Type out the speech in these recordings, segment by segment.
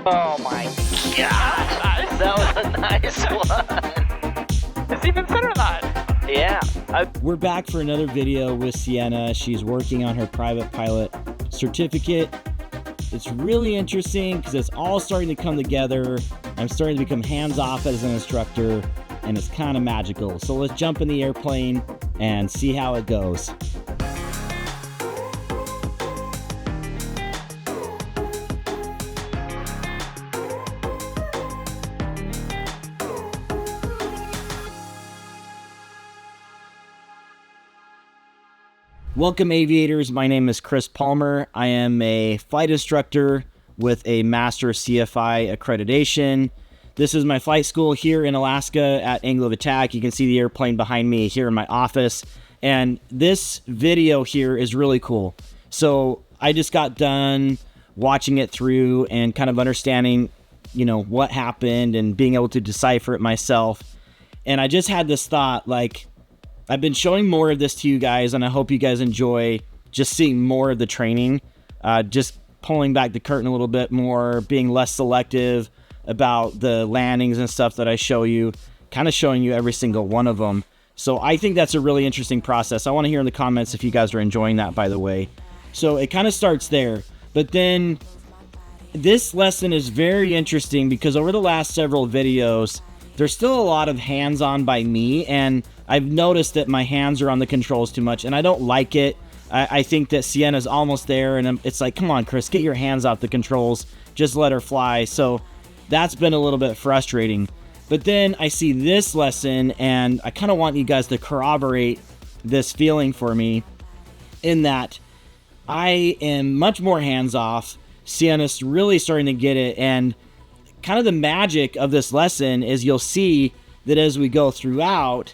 Oh my gosh, that was a nice one. It's even better than that. Yeah. We're back for another video with Sienna. She's working on her private pilot certificate. It's really interesting because it's all starting to come together. I'm starting to become hands-off as an instructor, and it's kind of magical. So let's jump in the airplane and see how it goes. Welcome aviators, my name is Chris Palmer. I am a flight instructor with a Master CFI accreditation. This is my flight school here in Alaska at Angle of Attack. You can see the airplane behind me here in my office. And this video here is really cool. So I just got done watching it through and kind of understanding, what happened and being able to decipher it myself. And I just had this thought, I've been showing more of this to you guys, and I hope you guys enjoy just seeing more of the training, just pulling back the curtain a little bit more, being less selective about the landings and stuff that I show you, kind of showing you every single one of them. So I think that's a really interesting process. I want to hear in the comments if you guys are enjoying that, by the way. So it kind of starts there, but then this lesson is very interesting because over the last several videos, there's still a lot of hands-on by me, and I've noticed that my hands are on the controls too much, and I don't like it. I think that Sienna's almost there, and it's like, come on, Chris, get your hands off the controls. Just let her fly. So that's been a little bit frustrating. But then I see this lesson, and I kind of want you guys to corroborate this feeling for me in that I am much more hands-off. Sienna's really starting to get it, and kind of the magic of this lesson is you'll see that as we go throughout,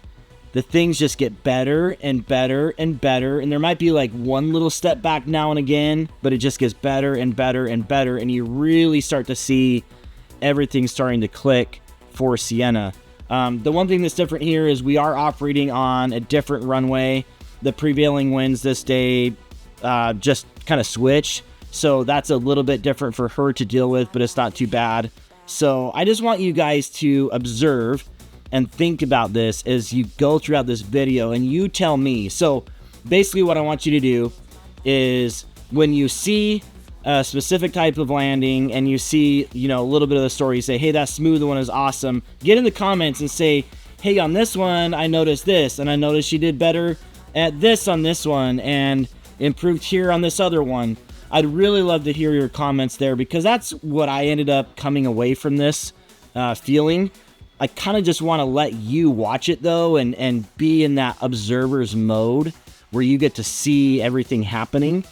the things just get better and better and better. And there might be like one little step back now and again, but it just gets better and better and better. And you really start to see everything starting to click for Sienna. The one thing that's different here is we are operating on a different runway. The prevailing winds this day just kind of switch. So that's a little bit different for her to deal with, but it's not too bad. So I just want you guys to observe and think about this as you go throughout this video, and you tell me. So basically what I want you to do is when you see a specific type of landing and you see, a little bit of the story, you say, hey, that smooth one is awesome. Get in the comments and say, hey, on this one, I noticed this, and I noticed you did better at this on this one and improved here on this other one. I'd really love to hear your comments there because that's what I ended up coming away from this feeling. I kind of just want to let you watch it though and be in that observer's mode where you get to see everything happening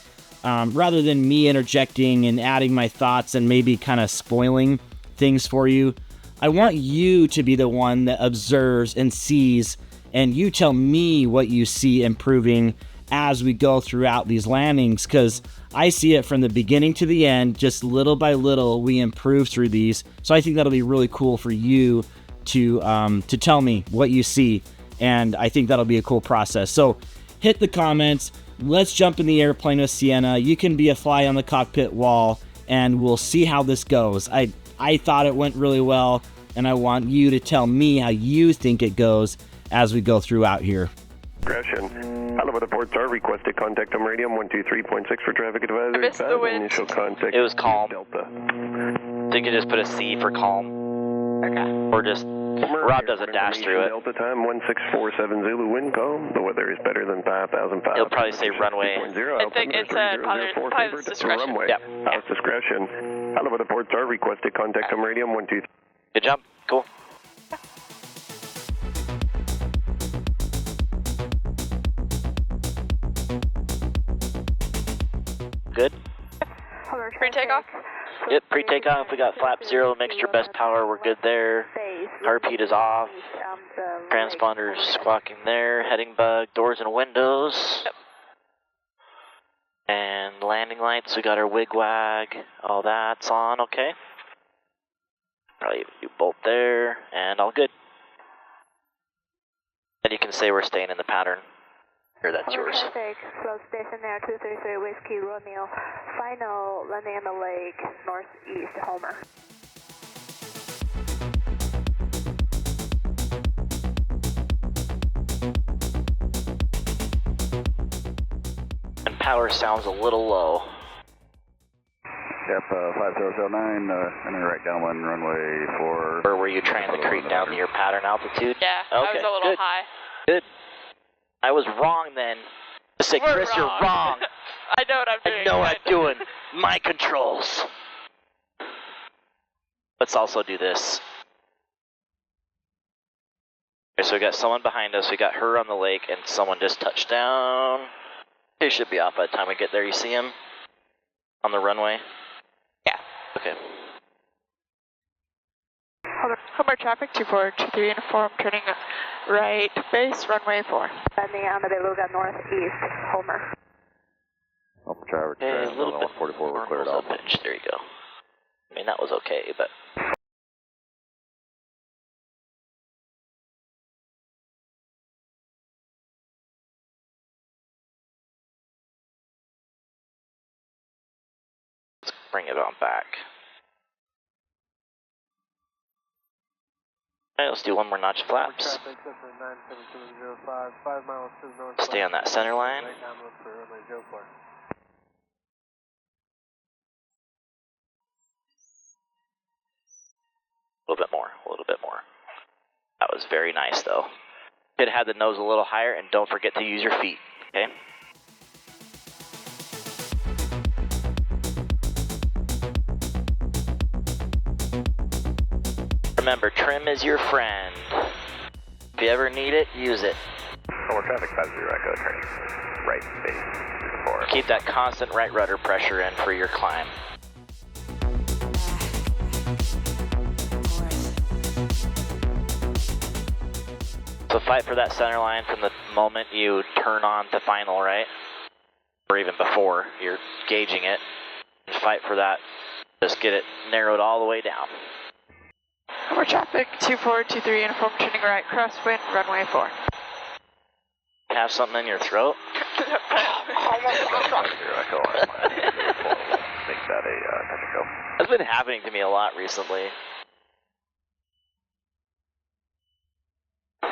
rather than me interjecting and adding my thoughts and maybe kind of spoiling things for you. I want you to be the one that observes and sees, and you tell me what you see improving as we go throughout these landings, because I see it from the beginning to the end, just little by little we improve through these. So I think that'll be really cool for you to tell me what you see, and I think that'll be a cool process. So hit the comments, let's jump in the airplane with Sienna. You can be a fly on the cockpit wall, and we'll see how this goes. I thought it went really well, and I want you to tell me how you think it goes as we go throughout here. Hello, the ports are requested contact on radium 123.6 for traffic advisory. I missed the wind. Initial contact. It was calm. Delta. So you can just put a C for calm. Okay. Or just, Rob does a dash through it. Delta time 1647 Zulu wind calm. The weather is better than 5,005. It'll probably say runway. I think it's pilot's discretion. Runway. Yeah. House discretion. Hello, the ports are requested contact on radium 123. Good job. Cool. Good. Pre-takeoff? Yep, pre-takeoff. We got flap 0, mixture best power. We're good there. Carb heat is off. Transponders squawking there. Heading bug, doors and windows. Yep. And landing lights. We got our wig wag. All that's on. Okay. Probably do bolt there, and all good. And you can say we're staying in the pattern. Or that's yours. Traffic, slow station there, 233 Whiskey Romeo. Final landing on the lake, northeast, Homer. And power sounds a little low. Yep, 5009, entering right downwind, runway 4. Or were you trying to creep down to your pattern altitude? Yeah, okay, I was a little good. high. Good. I was wrong then. I said, We're Chris, wrong. you're wrong. I know what I'm doing. I know what I'm doing. My controls. Let's also do this. Okay, so we got someone behind us. We got her on the lake, and someone just touched down. They should be off by the time we get there. You see him on the runway? Yeah. Okay. Homer traffic, 2423 uniform, turning right, base, runway 4. Landing on the Beluga, northeast, Homer. Open traffic, Okay, a little bit 144, we're cleared more off. pitch. There you go. I mean, that was okay, but... Let's bring it on back. Alright, let's do one more notch of flaps. Stay on that center line. A little bit more, a little bit more. That was very nice though. Could have had the nose a little higher, and don't forget to use your feet, okay? Remember, trim is your friend. If you ever need it, use it. Forward traffic, 50 Echo, turning right, base, 4. Keep that constant right rudder pressure in for your climb. So fight for that center line from the moment you turn on to final, right? Or even before, you're gauging it. Fight for that. Just get it narrowed all the way down. Homer traffic, 2423 uniform, turning right, crosswind, runway 4. Have something in your throat? Echo, make that a touch and go. That's been happening to me a lot recently. Yeah,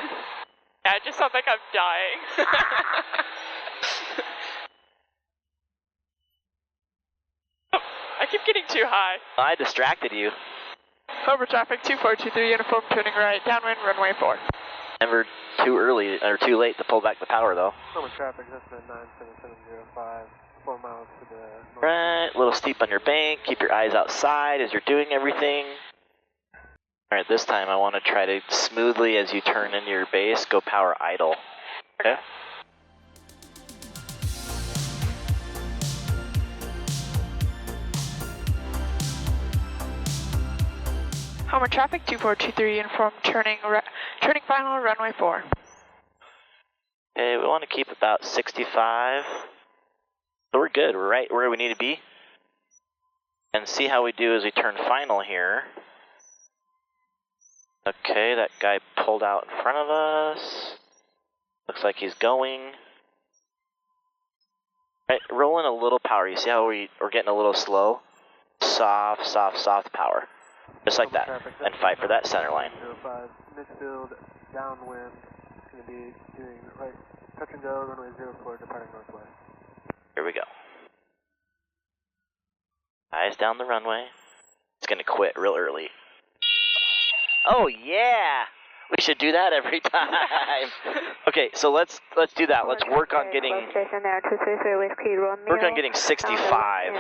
I just sound like I'm dying. I keep getting too high. I distracted you. Homer traffic, 2423 uniform, turning right, downwind, runway 4. Never too early or too late to pull back the power though. Homer traffic, that's 97705, 4 miles to the north. Right, a little steep on your bank. Keep your eyes outside as you're doing everything. All right, this time I want to try to smoothly, as you turn into your base, go power idle. Okay? Homer traffic, 2423 uniform, turning final, runway 4. Okay, we want to keep about 65. So we're good, we're right where we need to be. And see how we do as we turn final here. Okay, that guy pulled out in front of us. Looks like he's going. Right, roll in a little power. You see how we're getting a little slow? Soft, soft, soft power. Just like that. And fight for that center line. 05, midfield, downwind. It's going to be doing right, touch and go, runway 04, departing northwest. Here we go. Eyes down the runway. It's going to quit real early. Oh yeah! We should do that every time. Okay, so let's do that. Let's work on getting 65.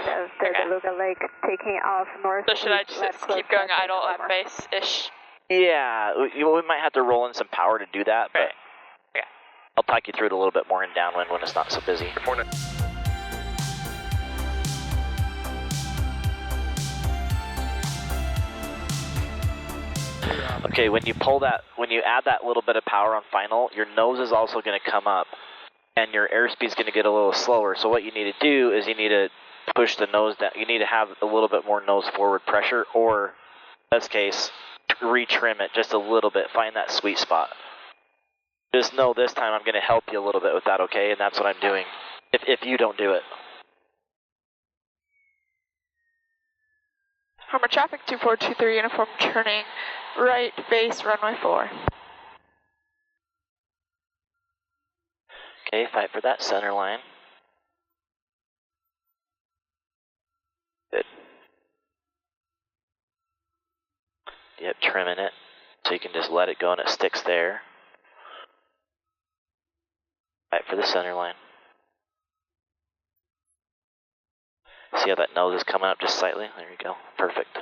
Beluga Lake, taking off north. So should I just keep going idle at base-ish? Yeah, we might have to roll in some power to do that, but yeah. I'll talk you through it a little bit more in downwind when it's not so busy. Okay, when you add that little bit of power on final, your nose is also going to come up, and your airspeed is going to get a little slower. So what you need to do is you need to push the nose down. You need to have a little bit more nose forward pressure, or in this case, retrim it just a little bit. Find that sweet spot. Just know this time I'm going to help you a little bit with that, okay? And that's what I'm doing, if you don't do it. Homer traffic 2423 uniform turning right base runway 4. Okay, fight for that center line. Good. Yep, trimming it so you can just let it go and it sticks there. Fight for the center line. See how that nose is coming up just slightly? There you go. Perfect.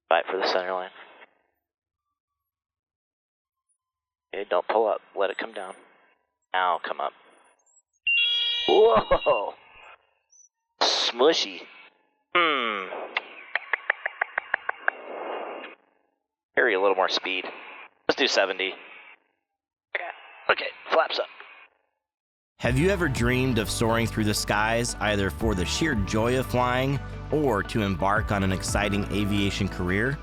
Fight for the center line. Okay, don't pull up. Let it come down. Now come up. Whoa! Smushy. Carry a little more speed. Let's do 70. Okay, flaps up. Have you ever dreamed of soaring through the skies, either for the sheer joy of flying or to embark on an exciting aviation career?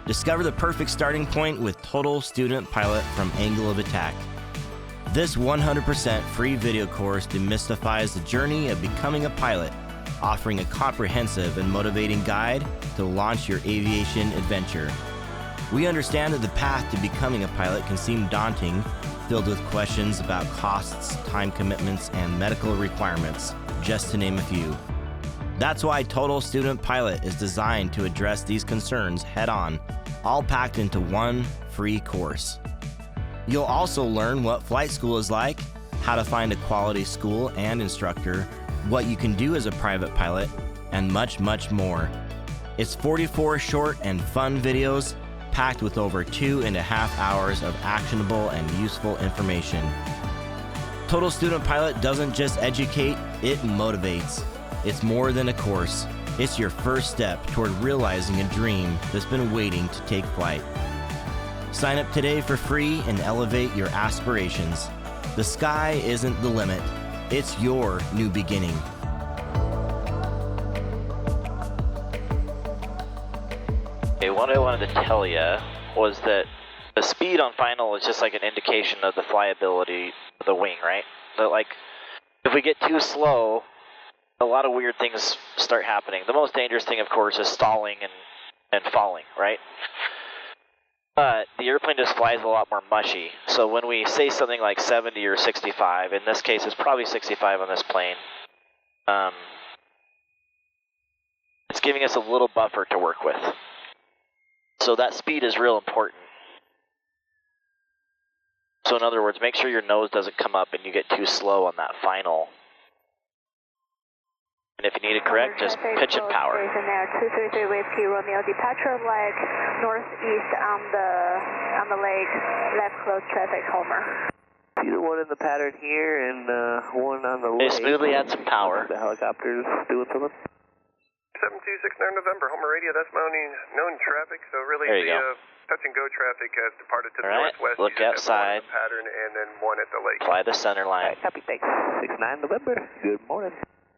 Discover the perfect starting point with Total Student Pilot from Angle of Attack. This 100% free video course demystifies the journey of becoming a pilot, offering a comprehensive and motivating guide to launch your aviation adventure. We understand that the path to becoming a pilot can seem daunting, filled with questions about costs, time commitments, and medical requirements, just to name a few. That's why Total Student Pilot is designed to address these concerns head-on, all packed into one free course. You'll also learn what flight school is like, how to find a quality school and instructor, what you can do as a private pilot, and much, much more. It's 44 short and fun videos packed with over 2.5 hours of actionable and useful information. Total Student Pilot doesn't just educate, it motivates. It's more than a course. It's your first step toward realizing a dream that's been waiting to take flight. Sign up today for free and elevate your aspirations. The sky isn't the limit. It's your new beginning. Okay, what I wanted to tell you was that the speed on final is just like an indication of the flyability of the wing, right? So like, if we get too slow, a lot of weird things start happening. The most dangerous thing, of course, is stalling and falling, right? But the airplane just flies a lot more mushy. So when we say something like 70 or 65, in this case it's probably 65 on this plane, it's giving us a little buffer to work with. So that speed is real important. So in other words, make sure your nose doesn't come up and you get too slow on that final. And if you need to correct, just pitch and power. Station there, 233 Whiskey Romeo, departure leg northeast on the lake, left close traffic, Homer. See the one in the pattern here and one on the lake. They smoothly add some power. The helicopter's doing something. 7269 November, Homer Radio, that's my only known traffic, so really the touch and go traffic has departed to the northwest. Look outside. One in the pattern and then one at the lake. Fly the center line. Alright, copy, thanks. 69 November, good morning.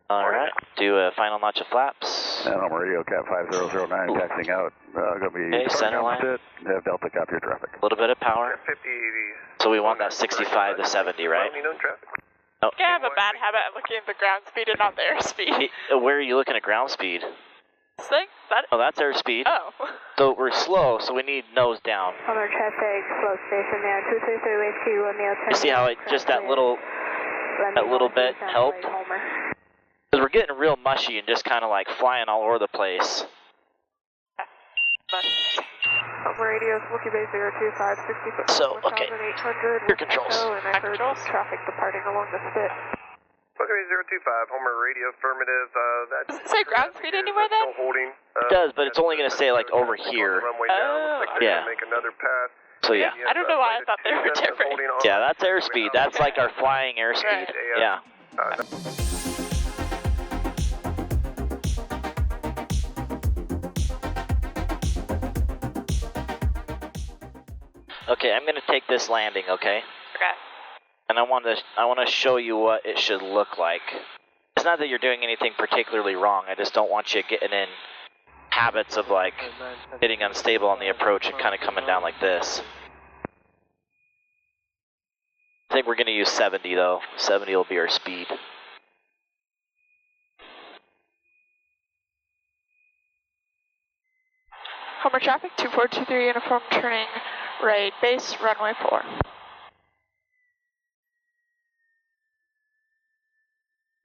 Alright, do a final notch of flaps. Homer Radio, Cat 5009, taxiing out. Going to be okay, center line. Have Delta copy your traffic. A little bit of power. 50, so we want that 65 to 70, right? Only known traffic. Oh. I have a bad habit of looking at the ground speed and not the airspeed. Where are you looking at ground speed? This thing? Oh, that's airspeed. Oh. So we're slow, so we need nose down. Homer traffic, slow station there, 233 Whiskey Romeo. You see how it just that little bit helped? Because we're getting real mushy and just kind of like flying all over the place. Homer radio, Wookie Bay 025, 60 foot. So, okay. 1,800. Your controls. And I heard traffic departing along the spit. Okay, 025, Homer Radio, affirmative. Does it say ground speed anywhere then? Still holding. It does, but it's only going to say like over here. Oh. Yeah. Make another pass. So yeah. I don't know why I thought they were different. Yeah, that's airspeed. That's like our flying airspeed. Yeah. Okay, I'm going to take this landing, okay? Okay. And I want to show you what it should look like. It's not that you're doing anything particularly wrong. I just don't want you getting in habits of like getting unstable on the approach and kind of coming down like this. I think we're going to use 70 though. 70 will be our speed. Homer traffic, 2423 uniform turning right, base, runway 4.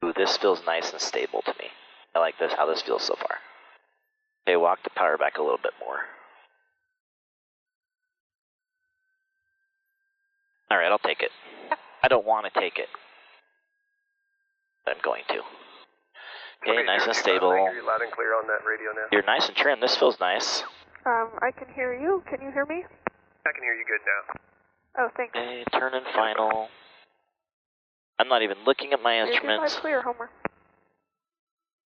Ooh, this feels nice and stable to me. I like this, how this feels so far. Okay, walk the power back a little bit more. Alright, I'll take it. I don't want to take it, but I'm going to. Okay, nice and stable. You're loud and clear on that radio now. You're nice and trim. This feels nice. I can hear you. Can you hear me? I can hear you good now. Oh, thanks. Okay, turn and final. I'm not even looking at my instruments. You're clear, Homer.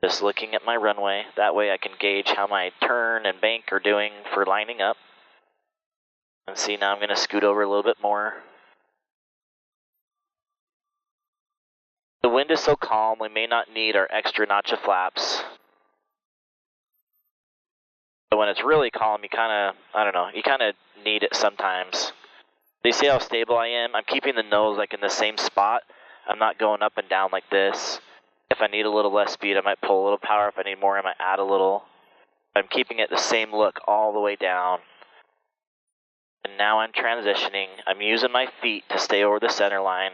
Just looking at my runway. That way I can gauge how my turn and bank are doing for lining up. And see, now I'm going to scoot over a little bit more. The wind is so calm, we may not need our extra notch of flaps. But when it's really calm, you kind of, I don't know, you kind of need it sometimes. Do you see how stable I am? I'm keeping the nose like in the same spot. I'm not going up and down like this. If I need a little less speed, I might pull a little power. If I need more, I might add a little. I'm keeping it the same look all the way down. And now I'm transitioning. I'm using my feet to stay over the center line.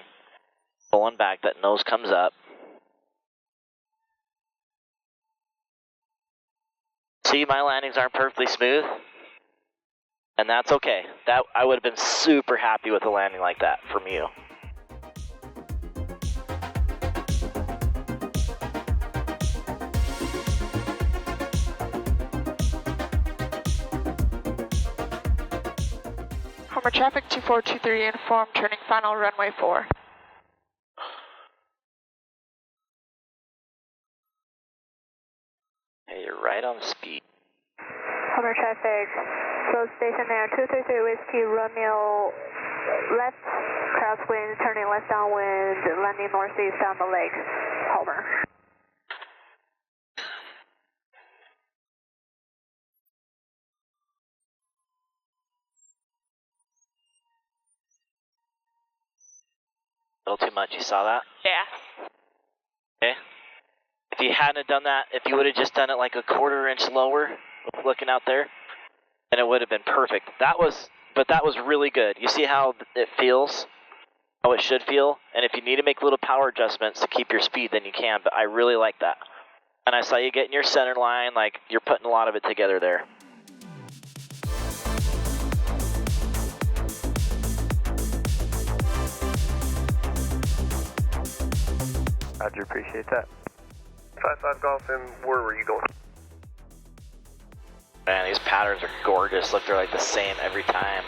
Pulling back, that nose comes up. See, my landings aren't perfectly smooth. And that's okay. That I would have been super happy with a landing like that from you. Homer traffic, 2423 uniform turning final, runway 4. Hey, you're right on speed. Homer traffic, slow station there, 233 Whiskey, Romeo, left, crosswind, turning left downwind, landing northeast on the lake. Homer. A little too much, you saw that? Yeah. Okay. If you hadn't done that, if you would have just done it like a quarter inch lower, looking out there, then it would have been perfect. That was really good. You see how it feels? How it should feel? And if you need to make little power adjustments to keep your speed, then you can, but I really like that. And I saw you getting your center line, like you're putting a lot of it together there. Roger, appreciate that. 5-5 Golf, and where were you going? Man, these patterns are gorgeous. Look, they're like the same every time.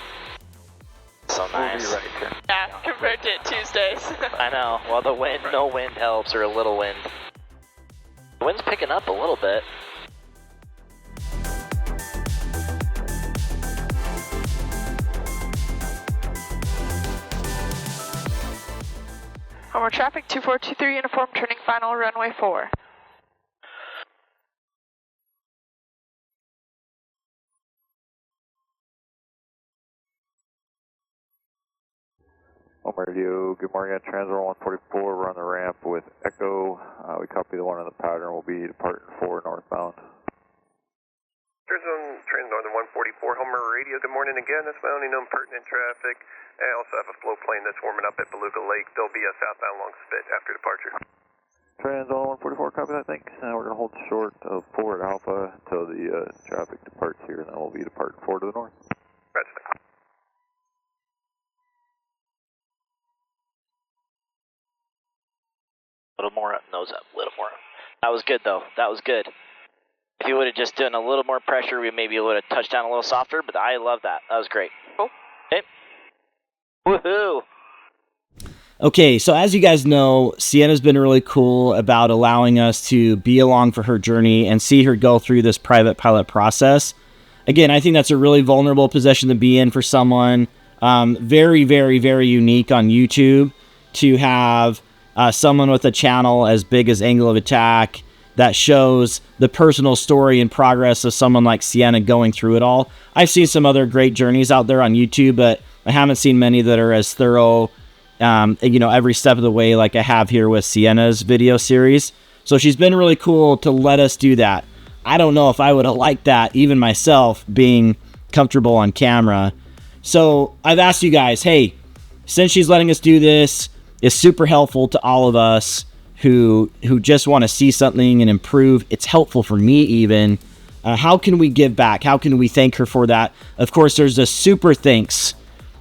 So nice. We'll be right here. Yeah, compared to Tuesdays. I know. Well, the wind, no wind helps, or a little wind. The wind's picking up a little bit. Homer traffic, 2423 uniform turning final, runway 4. Home radio, good morning, Transfer 144, we're on the ramp with Echo. We copy the one on the pattern, we'll be departing 4 northbound. Trans Northern 144, Homer radio, good morning again. That's my only known pertinent traffic. I also have a float plane that's warming up at Beluga Lake. There'll be a southbound long spit after departure. Trans 144, copy that, thanks. We're going to hold short of 4 at Alpha until the traffic departs here, and then we'll be departing 4 to the north. Roger that. A little more up, nose up, a little more up. That was good, though. That was good. If you would have just done a little more pressure, we maybe would have touched down a little softer, but I love that. That was great. Cool. Okay. Woohoo! Okay, so as you guys know, Sienna's been really cool about allowing us to be along for her journey and see her go through this private pilot process. Again, I think that's a really vulnerable position to be in for someone. Very, very, very unique on YouTube to have someone with a channel as big as Angle of Attack that shows the personal story and progress of someone like Sienna going through it all. I've seen some other great journeys out there on YouTube, but I haven't seen many that are as thorough every step of the way, like I have here with Sienna's video series. So she's been really cool to let us do that. I don't know if I would have liked that, even myself, being comfortable on camera. So I've asked you guys, hey, since she's letting us do this, it's super helpful to all of us who just want to see something and improve. It's helpful for me even. How can we give back? How can we thank her for that? Of course, there's a super thanks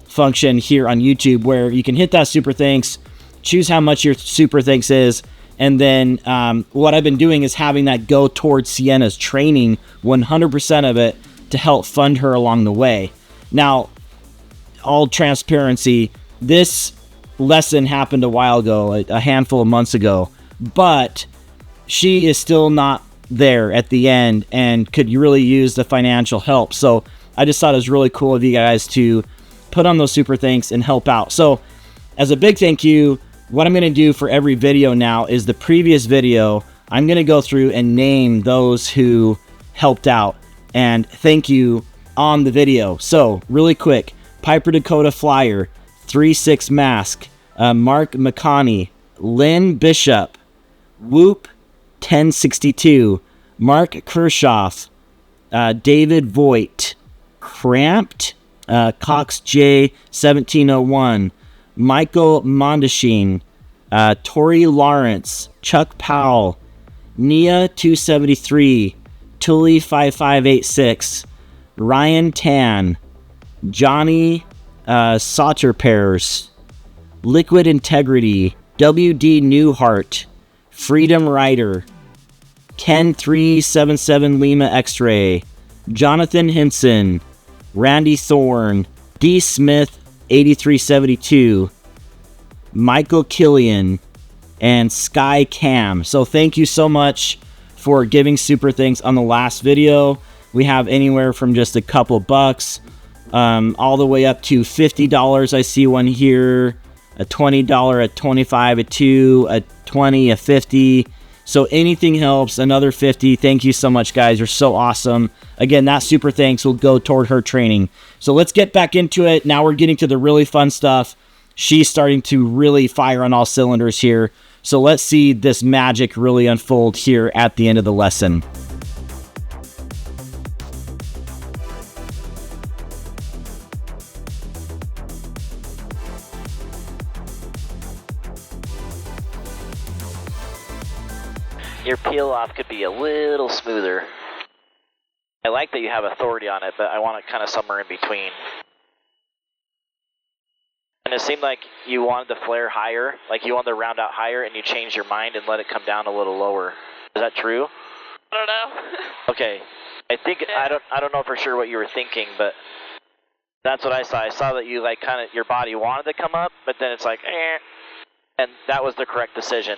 function here on YouTube where you can hit that super thanks, choose how much your super thanks is, and then what I've been doing is having that go towards Sienna's training, 100% of it, to help fund her along the way. Now, all transparency, this lesson happened a while ago, a handful of months ago, but she is still not there at the end and could really use the financial help. So I just thought it was really cool of you guys to put on those super thanks and help out. So as a big thank you, what I'm going to do for every video now is the previous video, I'm going to go through and name those who helped out and thank you on the video. So really quick, Piper Dakota Flyer, 3-6 Mask, Mark McConney, Lynn Bishop, Whoop 1062, Mark Kershoff, David Voigt, Cramped, Cox J 1701, Michael Mondashine, Tori Lawrence, Chuck Powell, Nia 273, Tully 5586, Ryan Tan, Johnny Sauterpairs, Liquid Integrity, WD Newhart, Freedom Rider, Ken 377 Lima X-Ray, Jonathan Henson, Randy Thorne, D. Smith 8372, Michael Killian, and Sky Cam. So thank you so much for giving super thanks on the last video. We have anywhere from just a couple bucks all the way up to $50. I see one here, a $20, a $25, a $2, a $20, a $50. So anything helps. Another $50. Thank you so much, guys. You're so awesome. Again, that super thanks will go toward her training. So let's get back into it. Now we're getting to the really fun stuff. She's starting to really fire on all cylinders here. So let's see this magic really unfold here at the end of the lesson. Your peel off could be a little smoother. I like that you have authority on it, but I want it kind of somewhere in between. And it seemed like you wanted to flare higher, like you wanted to round out higher, and you changed your mind and let it come down a little lower. Is that true? I don't know. Okay, I think yeah. I don't know for sure what you were thinking, but that's what I saw. I saw that you like kind of your body wanted to come up, but then it's like, and that was the correct decision.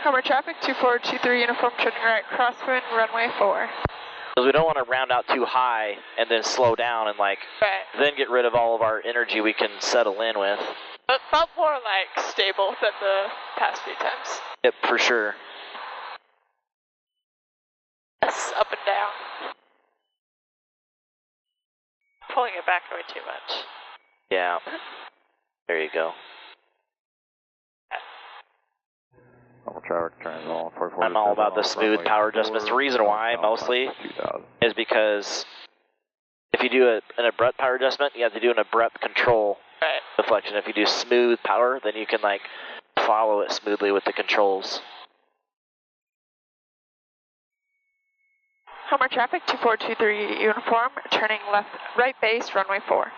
Cover traffic 2423 uniform turning right crosswind runway 4. Because we don't want to round out too high and then slow down and like then get rid of all of our energy we can settle in with. It felt more like stable than the past few times. Yep, for sure. Yes, up and down. Pulling it back way too much. Yeah. There you go. Traffic turns on. I'm all about the smooth power adjustments. The reason why, mostly, is because if you do an abrupt power adjustment, you have to do an abrupt control deflection. If you do smooth power, then you can like follow it smoothly with the controls. Homer traffic 2423 uniform, turning left, right base, runway 4.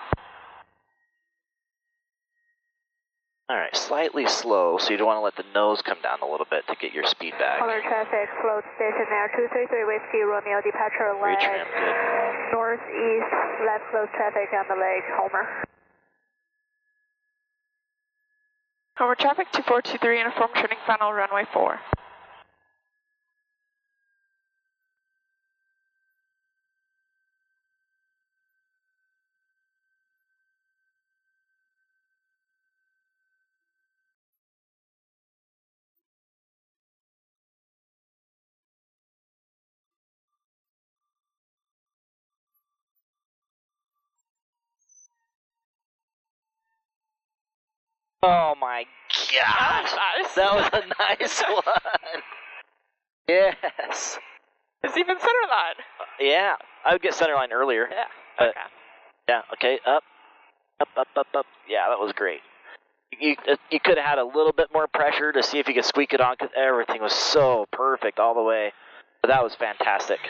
Alright, slightly slow, so you don't want to let the nose come down a little bit to get your speed back. Homer traffic, float station there, 233 Whiskey Romeo, departure leg. Retrim, good. Northeast, left close traffic on the leg, Homer. Homer traffic 2423 uniform, turning final runway 4. Oh my gosh! Nice. That was a nice one. Yes. It's even centerline. Yeah, I would get center line earlier. Yeah. But, Okay. yeah. Okay. Up. Yeah, that was great. You could have had a little bit more pressure to see if you could squeak it on, because everything was so perfect all the way. But that was fantastic.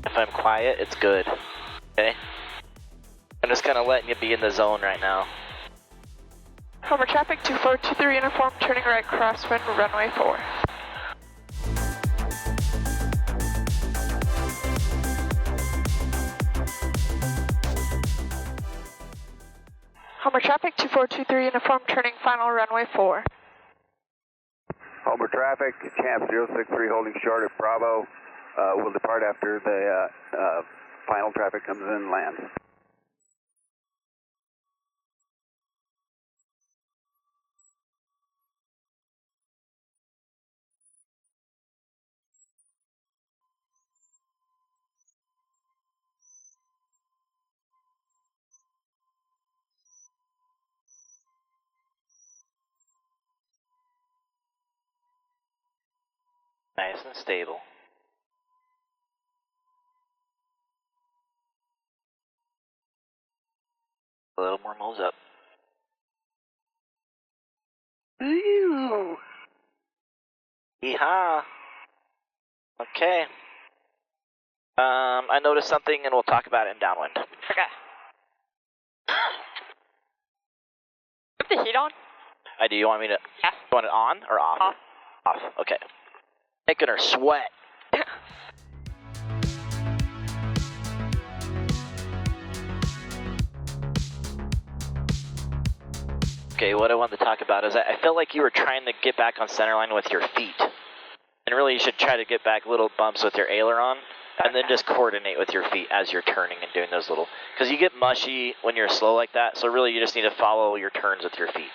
If I'm quiet, it's good. Okay? I'm just kind of letting you be in the zone right now. Homer traffic 2423 uniform, turning right crosswind, runway 4. Homer traffic 2423 uniform, turning final runway 4. Homer traffic, Champ 063 holding short at Bravo. Will depart after the final traffic comes in and lands. Nice and stable. A little more nose up. Ooh. Yeehaw. Okay. I noticed something, and we'll talk about it in downwind. Okay. Put the heat on? I do. You want me to? Yeah. You want it on or off? Off. Off. Okay. Making her sweat. Okay, what I wanted to talk about is I felt like you were trying to get back on centerline with your feet. And really you should try to get back little bumps with your aileron, and then just coordinate with your feet as you're turning and doing those little, because you get mushy when you're slow like that, so really you just need to follow your turns with your feet.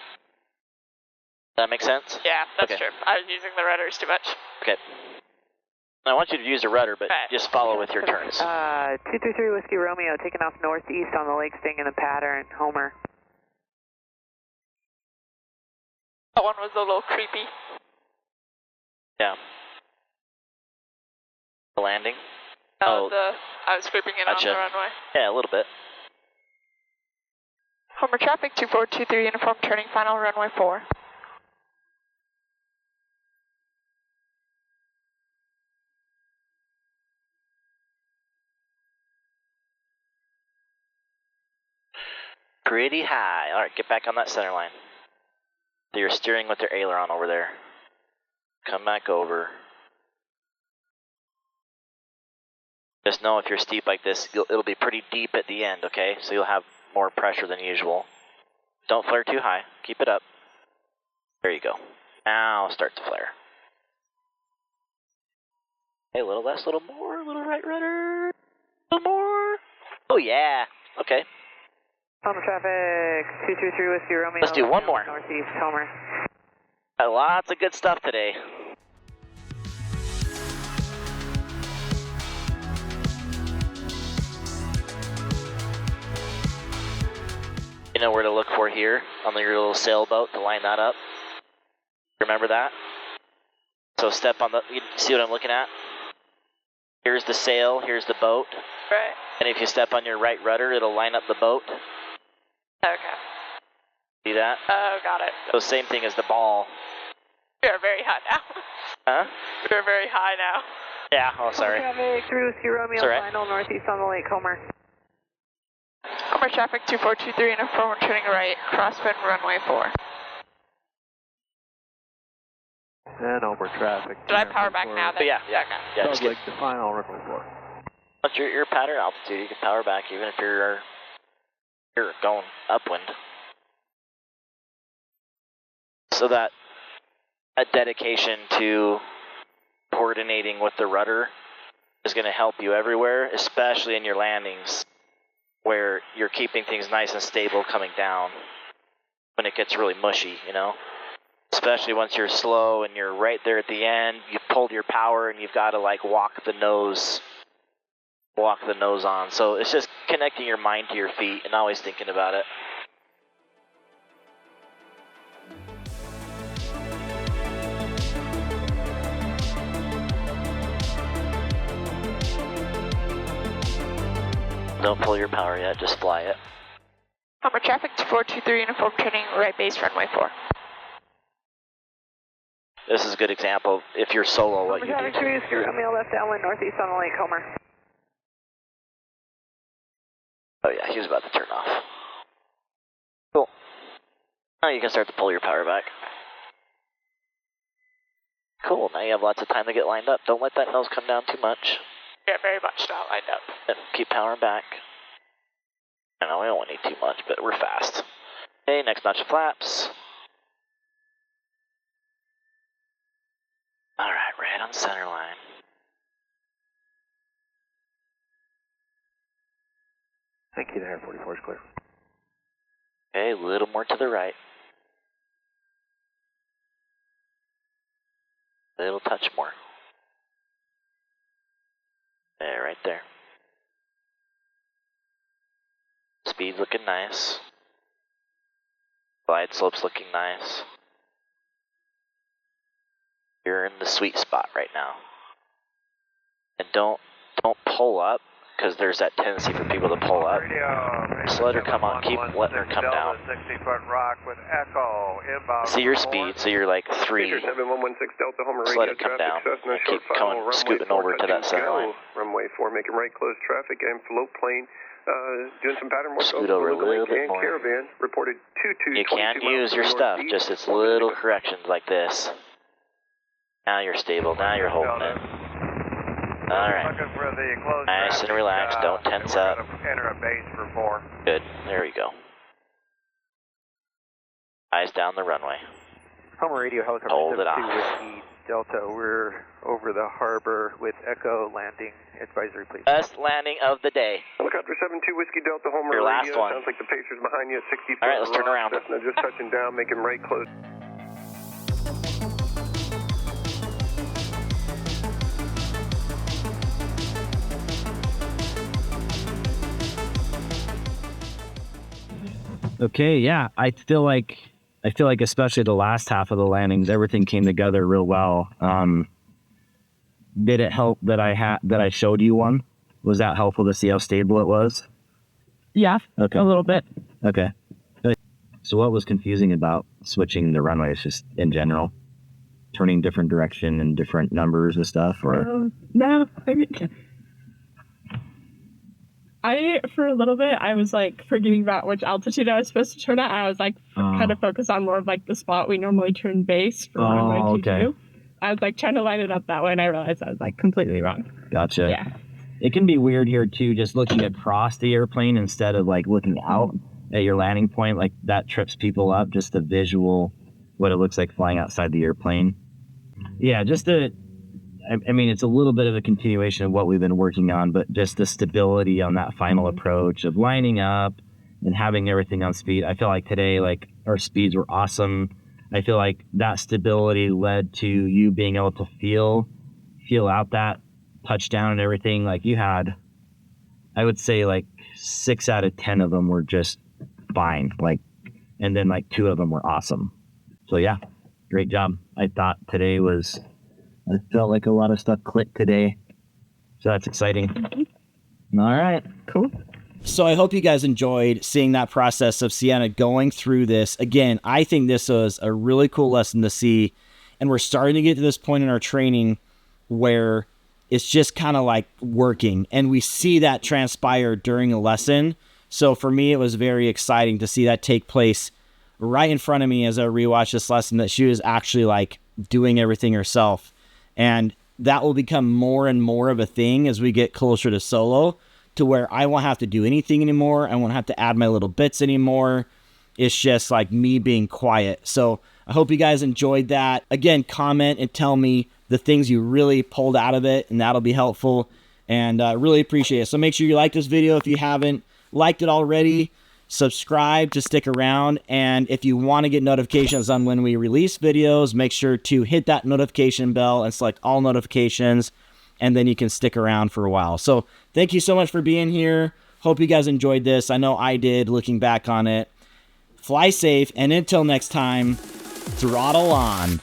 Does that make sense? Yeah, that's Okay. true. I was using the rudders too much. Okay. I want you to use a rudder, but Right. just follow with your turns. 233 Whiskey Romeo, taking off northeast on the lake, staying in the pattern. Homer. That one was a little creepy. Yeah. The landing? I was creeping in Gotcha. on the runway. Yeah, a little bit. Homer traffic 2423 uniform, turning final runway 4. Pretty high. All right, get back on that center line. So you're steering with your aileron over there. Come back over. Just know if you're steep like this, it'll be pretty deep at the end, okay? So you'll have more pressure than usual. Don't flare too high. Keep it up. There you go. Now start to flare. Hey, a little less, a little more, a little right rudder. A little more. Oh, yeah. Okay. Homer traffic 223 Whiskey Romeo. Let's do one more. Northeast, Homer. Got lots of good stuff today. You know where to look for here on your little sailboat to line that up? Remember that? So step on the, you see what I'm looking at? Here's the sail, here's the boat. Right. And if you step on your right rudder, it'll line up the boat. Okay. See that? Oh, got it. So same thing as the ball. We are very high now. Huh? We are very high now. Yeah, oh sorry. Traffic 3 Whiskey Romeo, It's all right. final northeast on the lake, Homer. Homer traffic 2423 uniform, turning right, crosswind runway 4. And Homer traffic. Did I power back now then? Yeah. Okay. Yeah, just Public to final runway 4. once you're at your pattern altitude, you can power back even if you're going upwind. So that a dedication to coordinating with the rudder is going to help you everywhere, especially in your landings where you're keeping things nice and stable coming down when it gets really mushy, you know? Especially once you're slow and you're right there at the end, you've pulled your power and you've got to like walk the nose walk the nose on. So it's just connecting your mind to your feet and always thinking about it. Don't pull your power yet, just fly it. Hummer traffic to 423 uniform turning right base runway 4. This is a good example. If you're solo, what you Hummer do. traffic 2 Romeo left downwind northeast on the lake, Homer. Oh yeah, he was about to turn off. Cool. Now you can start to pull your power back. Cool, now you have lots of time to get lined up. Don't let that nose come down too much. Yeah, very much not lined up. And keep powering back. I know we don't need too much, but we're fast. Okay, next notch of flaps. Alright, right on center line. Thank you there, 44 is clear. Okay, a little more to the right. A little touch more. There, right there. Speed looking nice. Glide slope's looking nice. You're in the sweet spot right now. And don't pull up, because there's that tendency for people to pull up. Just let her come on, keep letting her come down. 60-foot rock with echo, inbound. See your speed, so you're like 3. 7116 Delta Homer Just let it come down and keep coming, scooting over to that center line. Runway 4, making right close traffic and float plane. Doing some pattern work. Scoot over a little bit more. Caravan reported 22. You can use your stuff, just it's little corrections like this. Now you're stable, now you're holding it. Alright. Nice and relaxed, don't tense up. Enter a base for 4. Good, there we go. Eyes down the runway. Homer radio helicopter Hold it off. Whiskey Delta, we're over the harbor with Echo landing advisory, please. Best landing of the day. Helicopter 72 Whiskey Delta Homer Your last radio. one. Sounds like the Pacers behind you at 60 feet. Alright, let's turn around. Cessna just touching down, making right close. Okay, yeah, I feel like especially the last half of the landings, everything came together real well. Did it help that I showed you one? Was that helpful to see how stable it was? Yeah, Okay. a little bit. Okay. So what was confusing about switching the runways just in general? Turning different direction and different numbers and stuff, or? No, I mean, for a little bit, I was like forgetting about which altitude I was supposed to turn at. I was like kind of focused on more of like the spot we normally turn base for runway 22. I was like trying to line it up that way, and I realized I was like completely wrong. Gotcha. Yeah. It can be weird here too, just looking across the airplane instead of like looking out at your landing point. Like that trips people up, just the visual, what it looks like flying outside the airplane. Yeah, I mean, it's a little bit of a continuation of what we've been working on, but just the stability on that final approach of lining up and having everything on speed. I feel like today, like, our speeds were awesome. I feel like that stability led to you being able to feel out that touchdown and everything. Like, you had, I would say, like, 6 out of 10 of them were just fine. Like, and then, like, 2 of them were awesome. So, yeah, great job. I thought today was... I felt like a lot of stuff clicked today, so that's exciting. All right, cool. So I hope you guys enjoyed seeing that process of Sienna going through this. Again, I think this was a really cool lesson to see, and we're starting to get to this point in our training where it's just kind of like working, and we see that transpire during a lesson. So for me, it was very exciting to see that take place right in front of me as I rewatched this lesson, that she was actually like doing everything herself. And that will become more and more of a thing as we get closer to solo, to where I won't have to do anything anymore. I won't have to add my little bits anymore. It's just like me being quiet. So I hope you guys enjoyed that. Again, comment and tell me the things you really pulled out of it, and that'll be helpful. And really appreciate it. So make sure you like this video if you haven't liked it already. Subscribe to stick around, and if you want to get notifications on when we release videos, make sure to hit that notification bell and select all notifications. and then you can stick around for a while. So thank you so much for being here. Hope you guys enjoyed this. I know I did, looking back on it. Fly safe, and until next time, throttle on.